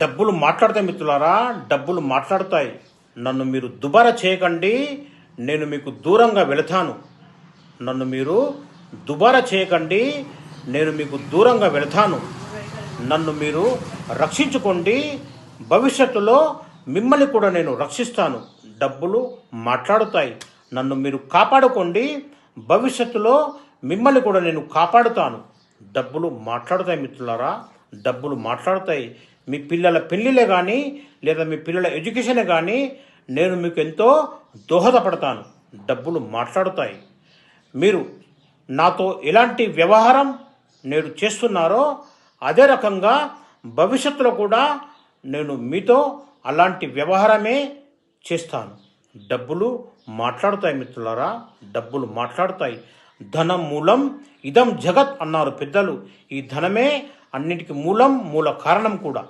డబ్బులు మాట్లాడతాయి మిత్రులారా, డబ్బులు మాట్లాడతాయి. నన్ను మీరు దుబారా చేయకండి, నేను మీకు దూరంగా వెళతాను. నన్ను మీరు దుబారా చేయకండి, నేను మీకు దూరంగా వెళతాను. నన్ను మీరు రక్షించుకోండి, భవిష్యత్తులో మిమ్మల్ని కూడా నేను రక్షిస్తాను. డబ్బులు మాట్లాడుతాయి. నన్ను మీరు కాపాడుకోండి, భవిష్యత్తులో మిమ్మల్ని కూడా నేను కాపాడుతాను. డబ్బులు మాట్లాడుతాయి మిత్రులారా, డబ్బులు మాట్లాడుతాయి. మీ పిల్లల పెళ్ళిళ్ళే కానీ లేదా మీ పిల్లల ఎడ్యుకేషనే కానీ నేను మీకు ఎంతో దోహదపడతాను. డబ్బులు మాట్లాడుతాయి. మీరు నాతో ఎలాంటి వ్యవహారం నేడు చేస్తున్నారో అదే రకంగా భవిష్యత్తులో కూడా నేను మీతో అలాంటి వ్యవహారమే చేస్తాను. డబ్బులు మాట్లాడుతాయి మిత్రులారా, డబ్బులు మాట్లాడుతాయి. ధనం మూలం ఇదం జగత్ అన్నారు పెద్దలు. ఈ ధనమే అన్నిటికీ మూలం, మూల కారణం కూడా.